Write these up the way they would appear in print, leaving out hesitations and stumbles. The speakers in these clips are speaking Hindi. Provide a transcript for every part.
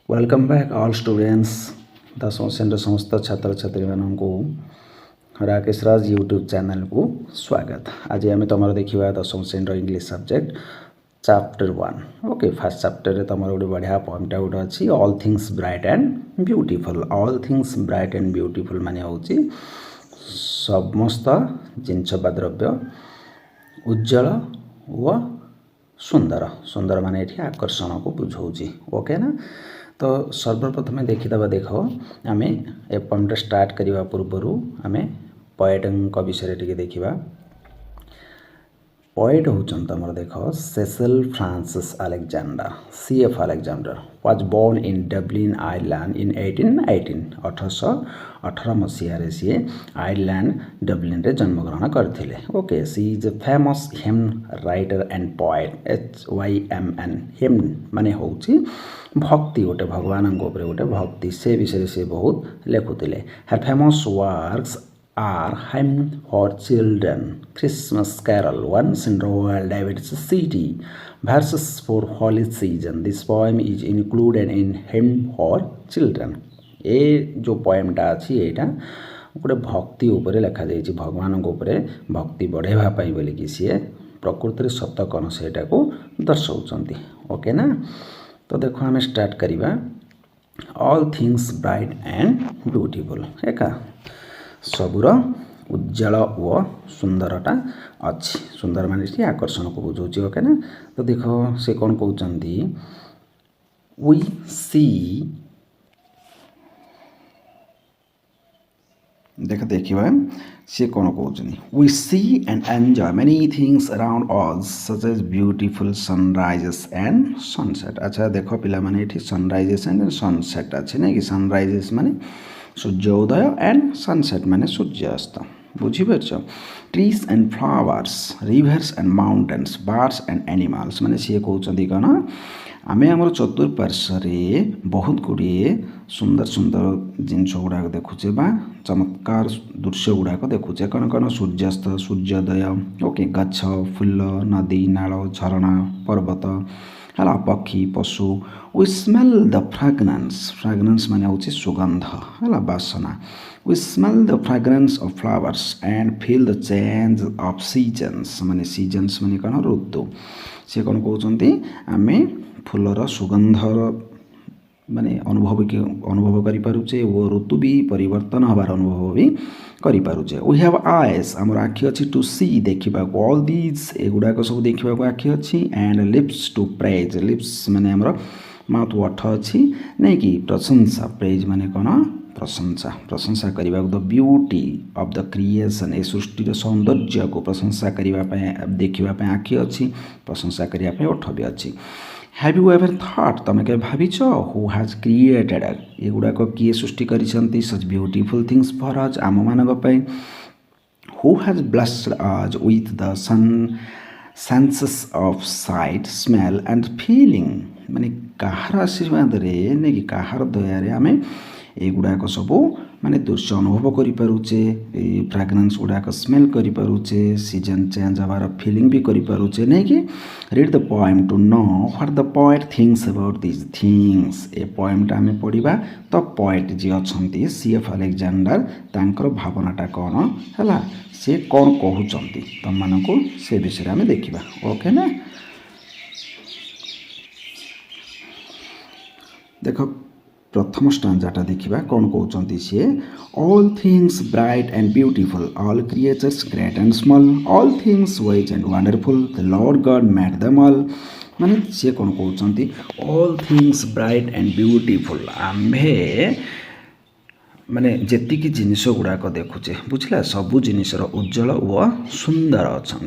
वेलकम बैक ऑल स्टूडेंट्स दशम श्रेणी समस्त छात्र छात्री मानक राकेश राज यूट्यूब चैनल को स्वागत। आज आम तुम देखा दशम श्रेणी English subject chapter 1। Okay first chapter तुम गोटे बढ़िया पॉइंटा गोटे अच्छी all things bright and beautiful. All things bright and beautiful माने होची समस्त जिनस बा द्रव्य उज्जवल व सुंदर। सुंदर माने ये आकर्षण को बुझाऊँगी। ओके ना। तो सर्वप्रथम देखीदे देख आम ए पॉइंट स्टार्ट करने पूर्वर आम पोएट विषय टे देखा। पोएट होचन तुम देख Cecil Frances Alexander CF Alexander was born in Dublin Ireland in 1818। 1818 मसीह सी आयरलैंड डब्लिन रे जन्मग्रहण करथिले। Okay she is a famous hymn writer and poet HYMN। Hymn माने होची भक्ति गोटे भगवान गोटे भक्ति से विषय से बहुत लिखुले। हर famous works are hymn for children, Christmas carol, once in Royal David's city, verses for holy season. This poem is included in hymn for children. ए जो पोएमटा अच्छी यहाँ गोटे भक्ति उपरे लिखा जाइए भगवान उपरे भक्ति बढ़ेवा बोलिकी सी प्रकृति सत कौन से दर्शाऊँच। ओके ना। तो देखो आम स्टार्ट करवा all things bright and beautiful. एका सबुर उज्जवल व सुंदरता अच्छी। सुंदर माने आकर्षण को बुझाऊँच। ओके ना। तो देख से कौन कहते वी सी देखा सी कौन कहते we see and enjoy many things around us such as beautiful sunrises and sunset. अच्छा देख पिला माने ये सनराइजेस एंड सनसेट अच्छे ना कि सनराइजेस माने सूर्योदय एंड सनसेट माने सूर्यास्त बुझीपार। Trees and flowers rivers and mountains birds and animals माने सी कहते कौन आम आम चतुर्पार्श्व बहुत गुड़िए सुंदर सुंदर जिनस गुड़ाक देखुचे बा चमत्कार दृश्य गुड़ाक देखुचे कौन कौन सूर्यास्त सूर्योदय। ओके गछ फुल नदी नाल झरणा पर्वत है पक्षी पशु। We smell the fragrance fragrance माने होची सुगंध है बासना। We smell the fragrance of flowers and feel the change of seasons माने सीजन्स माने कौन ऋतु। से कौन कहते आम फूलर सुगंधर माने अनुभव करें वो ऋतु भी परिवर्तन हबार अनुभव भी करें। वी हैव आईज आमर आखि अच्छी टू सी देखा ऑल दीज एगुड़ाक सब देखा आखि अच्छी and lips to praise lips माने आमर माउथ वठ अच्छी नहीं कि प्रशंसा प्रेज माने कौन प्रशंसा प्रशंसा करने the beauty of the creation ए सृष्टिर सौंदर्य को प्रशंसा करने देखा आखि अच्छी प्रशंसा करने ओठ भी अच्छी। हैव यू एवर थॉट तुम के भाविच हु हैज क्रिएटेड एगुड़ाक किए सृष्टि करिसंती such beautiful things for us आम मानक who has blessed us with the senses of sight smell and feeling माने कहार आशीर्वाद नहीं कि कहार दयारे आम एगुड़ाक सब माने दृश्य अनुभव करें फ्रेग्रेंस गुड़ाक स्मेल करें सीजन चेंज हबार फीलिंग भी करें नहीं कि read the poem to know what the poet thinks about this things. ए पोएमटा आम पढ़ा तो पोएट जी अच्छा CF अलेक्जेंडर तांकर भावनाटा कौन है सी कौन कहते तुम मानक से विषय आम देखा। ओके ना। देख प्रथम स्टांजाटा देखा कौन कहते सी all things bright and beautiful all creatures great and small all things wise and wonderful the Lord God made them all माने सी कौन कहते all things bright and beautiful आम्भे माने जेतिकी जिनिस गुड़ाक देखुचे बुझला सबू जिनिसर उज्जवल व सुंदर अच्छा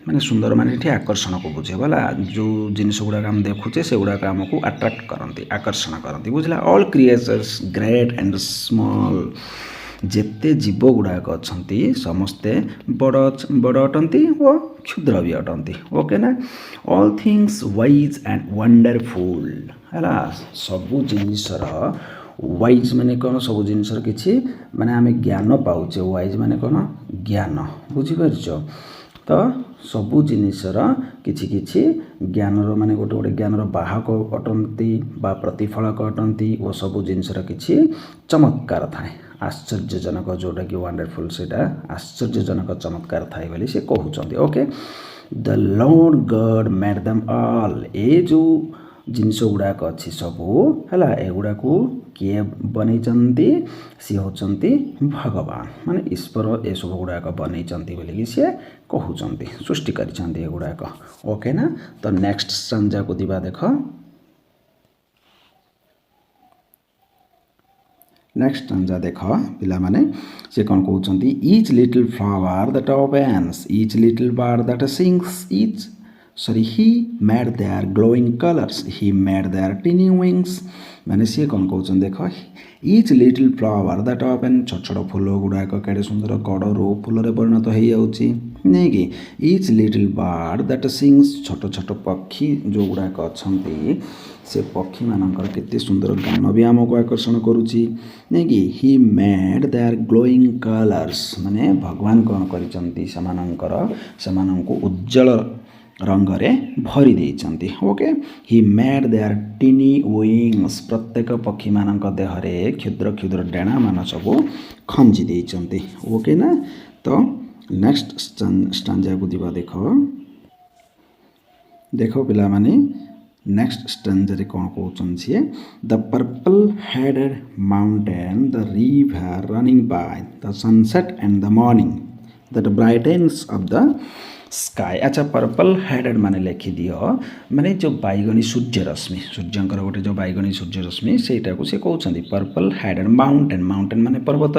माने सुंदर माने ये आकर्षण को बुझे बोला जो जिनिस गुड़ाक आम देखुचे से गुड़ाक आमको अट्राक्ट करती आकर्षण करती बुझला। All creatures great and small जेते जीव गुड़ाक अच्छा समस्ते बड़ बड़ अटंती व क्षुद्र भी अटंती। ओके ना। All things wise and wonderful है सबू जिनिसर वाइज माने कौन सब जिनिसर किसी माने आम ज्ञान पाचे वाइज माने कौन ज्ञान बुझीपार। तो सबु जिनिसर किछि किछि ज्ञानर माने गोटे गोटे ज्ञानर बाहक अटंती बा प्रतिफलक अटंती और सबु जिनिसर किछि चमत्कार थाए आश्चर्यजनक जोटा कि वंडरफुल सेटा आश्चर्यजनक चमत्कार थाए बोली से कहउचंदी okay the Lord God made them all ए जो जिनिस गुड़ाक अच्छी सबू है एगुड़ा किए बनई सी होती भगवान माने ईश्वर ए सब गुड़ाक बनई बोलिकी सी कहते सृष्टि करुड़ाक ओके ना तो नेक्स्ट संजा को दिवा देख नेक्स्ट संजा देख पिला माने से कौन कहते each little flower that opens each little bird that sings each sorry he made their glowing colors he made their tiny wings माने सी कौन कहते देख each little flower that open छोट छोट फूल गुड़ाक केड़े सुंदर कड़रू फूल परिणत हो जाऊँगी नहीं कि each little bird that sings छोट छोट पक्षी जो गुड़ाक अच्छा से पक्षी मानकर केते सुंदर गान भी आमको आकर्षण करुच्ची नहीं कि he made their glowing colors माने भगवान कौन कर उज्जवल रंगरे भरी देइचंती okay he made their tiny wings प्रत्येक पक्षी मानक देहरे क्षुद्र क्षुद्र डेणा मान सब खंजी देइचंती ओके ना तो नेक्स्ट स्टांजा को दिबा देखो पिला माने नेक्स्ट स्टांजा रे कोन कहउछन छिए the purple headed mountain the river running by the sunset and the morning that brightens of the sky अच्छा पर्पल हेडेड माने लिखि दियो माने जो बैगनी सूर्य रश्मि सूर्यंकर गोटे जो बैगनी सूर्य रश्मि सेटा को से कहउछंदी पर्पल हेडेड माउंटेन माउंटेन माने पर्वत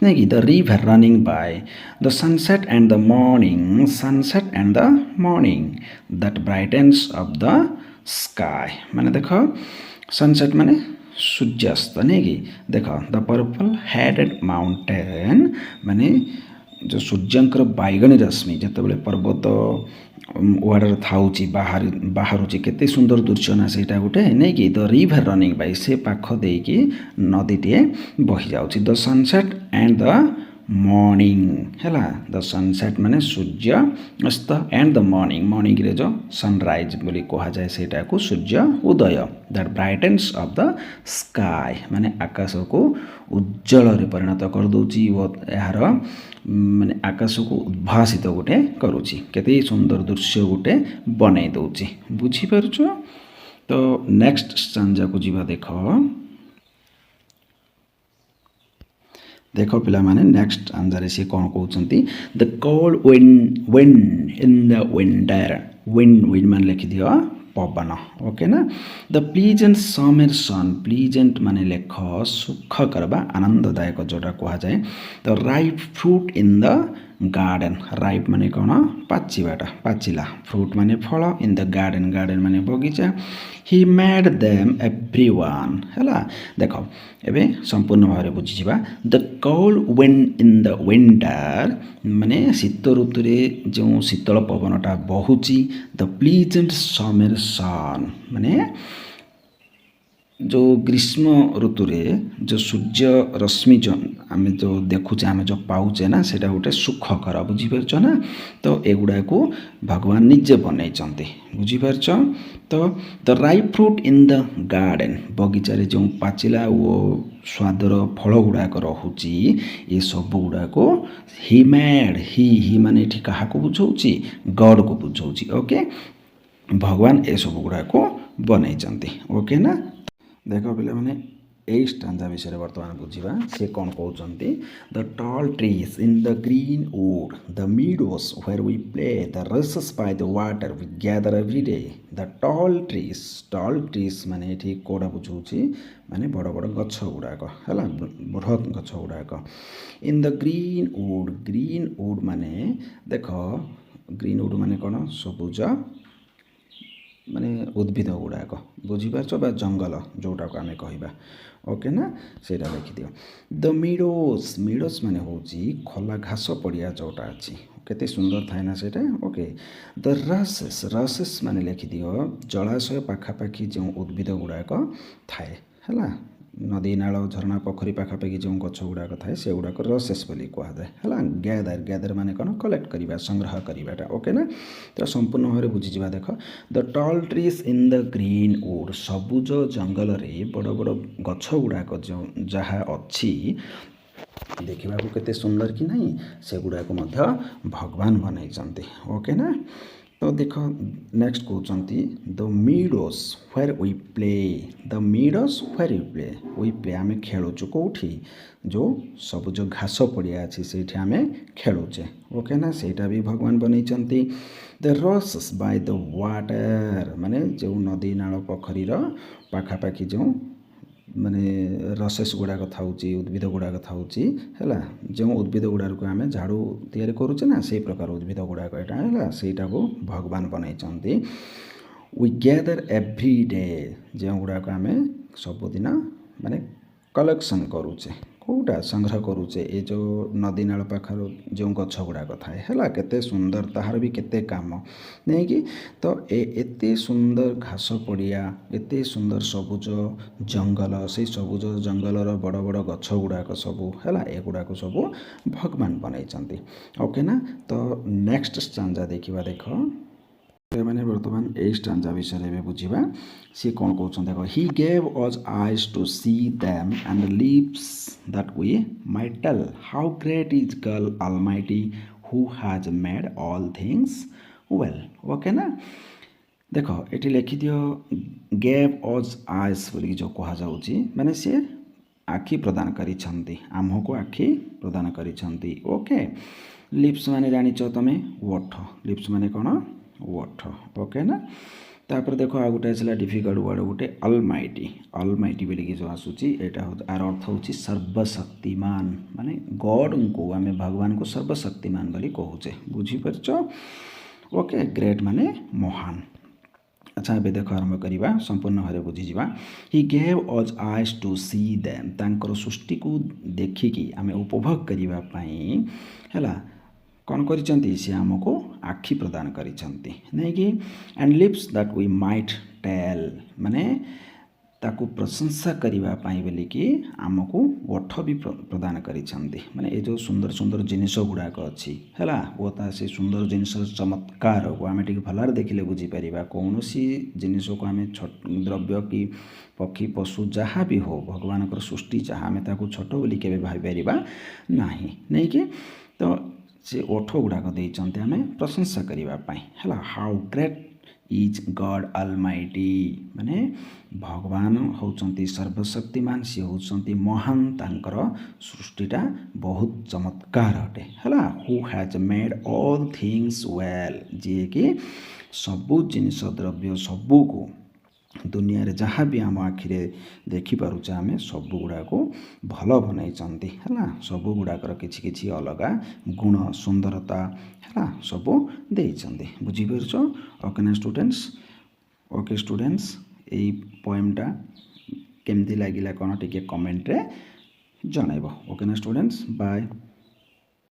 नै कि the river running by the sunset and the morning that brightens of the sky माने देखो सनसेट माने सूर्यास्त नै कि देखो द पर्पल हेडेड माउंटेन माने जो सूर्यंकर बैगनी रश्मि जिते पर्वत वाटर थाउची बाहरुची केते सुंदर दृश्य ना सेटा गोटे नहीं कि द रिवर रनिंग बाय से पाख देकी नदीटे बही जाउची the sunset and the morning हैला द सनसेट माने सूर्य अस्त एंड द मॉर्निंग रे जो सनराइज बोली कहा जाए सेटा को सूर्य उदय that brightens of the sky माने आकाश को उज्जवल रे परिणत कर दोची वो यार माने आकाश को उद्भासित गोटे करुची केते सुंदर दृश्य गोटे बनै दोची बुझी परछो तो नेक्स्ट स्टांजा को जीवा देखो पिला माने नेक्स्ट आंसर से कौन कहउछंती the cold wind in the wind मान लिखि दियो पवन ओके ना the pleasant summer sun pleasant माने लेख सुख करबा आनंददायक जोटा कहा जाए the ripe fruit in the garden ripe माने कौन पाचिला फ्रूट माने फल इन द गार्डन माने बगीचा ही मेड देम एवरीवन हैला देखो एबे संपूर्ण भाव बुझीबा the cold wind in the winter माने शीत ऋतु रे जो शीतल पवनटा बहुची द प्लीजेंट समर सन माने जो ग्रीष्म ऋतु रे जो सूर्य रश्मि जो आम जो देखुचे आम जो पाऊचे ना सेटा गोटे सुखकर बुझीपार ना तो एगुड़ा को भगवान निजे बनई बुझीपार तो the ripe fruit in the garden बगीचारे जो पाचिला वो स्वादर फल गुड़ाक रोचे ये सब गुड़ाक ही मेड ही माने एठी क्या बुझाऊँगी गॉड को बुझाऊँगी ओके भगवान ए सब गुड़ाक बनई ओके ना देखो पिला माने ए स्टांजा विषय रे वर्तमान बुझीबा से कोन कहउचंती the tall trees in the green wood the meadows where we play the rushes by the water we gather every day the tall trees माने एठी कोडा बुझौची माने बड़ बड़ गछ गुड़ाक हैला बृहत गछ गुड़ाक इन द ग्रीन वुड माने देखो ग्रीन वुड माने कोन सबुज माने उद्भिद गुड़ाक बुझीपार बा जंगल जोटा को आम कहवा ओके ना सेटा लिखि दियो द मिडोज माने होची खोला घास पड़िया जोटा अच्छी केते सुंदर थाए ना सेटा ओके द रसेस माने लिखि दियो जलाशय पाखापाखि जो उद्भिद गुड़ाक थाए हैला नदी नाल झरणा पोखरी पाखापाखि जो गछ गुड़ाक थाए से गुड़ाक रसेस बोली कहुए है गैदर गैदर माने कौन कलेक्ट करवा संग्रह करवाटा ओके ना तो संपूर्ण भाव बुझीजा देख the tall trees in the green wood सबुज जंगल रे बड़ बड़ गछ गुड़ाक जो जहाँ अच्छी देखा केते सुंदर कि नहीं से गुड़ाक भगवान बनई ओके ना तो देख नेक्स्ट कहते the meadows where we play the meadows where we play we play आम खेलुचु कौटी जो सब जो घास पड़िया अच्छी से आम खेलुचे ओके ना सेटा भी भगवान बनई द रस बाय द वाटर माने जो नदी नाल पोखरी पाखापाखि जो माने रसेस गुड़ाक थाउची उद्भिद गुड़ाक थाउची है जो उद्भिद गुड़ा को आम झाड़ू तैयारी करुचे ना से प्रकार उद्भिद गुड़ाक यहाँ है सेटा को भगवान बनई वी गैदर एव्री डे जो गुड़ाक आम सबुदिन माने कलेक्शन करुचे कौटा संग्रह करुचे ये जो नदी नाल पाखर जो गछ गुड़ाक थाए है केते सुंदर ताहार भी केते काम नहीं कि तो एते सुंदर घास पड़िया एते सुंदर सबुज जंगल से सबुज जंगलर बड़ बड़ गछ गुड़ाक सबू है एगुड़ाक सबू भगवान बनई ओके ना तो नेक्स्ट स्टांजा देखा देख मैंने बर्तमान ए स्टांजा विषय में बुझा सी कौन कहते देख he gave us eyes to see them and lips that we might tell how great is God almighty who has made all things well okay ना देख ये लिखिद गेव अज आईज बोल जो कहुच्छी माने सी आखि प्रदान करिछंती आमको आखि प्रदान करिछंती ओके लिप्स माने जानिच तमें ओठ लिप्स माने कौन ओठ ओके ना तापर देख आ गोटे आसला डिफिकल्ट वर्ड गोटे अलमाइटी बोलिकी जो आसूची एटा आर अर्थ हूँ सर्वशक्तिमान माने गॉड को आम भगवान को सर्वशक्तिमान बोली कहूचे बुझीपार ओके ग्रेट माने महान अच्छा ए देख आरंभ करवा संपूर्ण भाव बुझीजा he gave us eyes to see them तांकर सृष्टि को देखिकी आम उपभोग करने है कौन करिसेंती से आमको आखि प्रदान करिसेंती नहीं कि and lips that we might tell माने ताकू प्रशंसा करने बोलिकी आमको ओठ भी प्रदान करिसेंती माने ये जो सुंदर सुंदर जिनिस गुड़ाक अच्छी है वो से सुंदर जिनिस चमत्कार को आम टे भल देखिले बुझीपर कौन सी जिनिस को आम द्रव्य कि पक्षी पशु जहाँ भी हो भगवान सृष्टि जहाँ आम ताकू छोट बोली के भाई पार नहीं कि तो से ओठ गुड़ाक देते आम प्रशंसा करने है how great is God almighty माने भगवान होउचंती सर्वशक्तिमान सी होउचंती महान तांकर सृष्टिटा बहुत चमत्कार अटे है who has made all things well जी कि सबू जिनिस द्रव्य सबू को दुनिया रे जहाँ भी आम आखिरे देखिपारुचे आम सब गुड़ाक भल बनई है सब गुड़ाकर किछि अलग गुण सुंदरता है सब देइचंती बुझीपार ओके ना स्टूडेंट्स यही पोएमटा केमती लगिला कौन टिके कमेंट रे जनइब ओके ना स्टूडेंट्स बाय।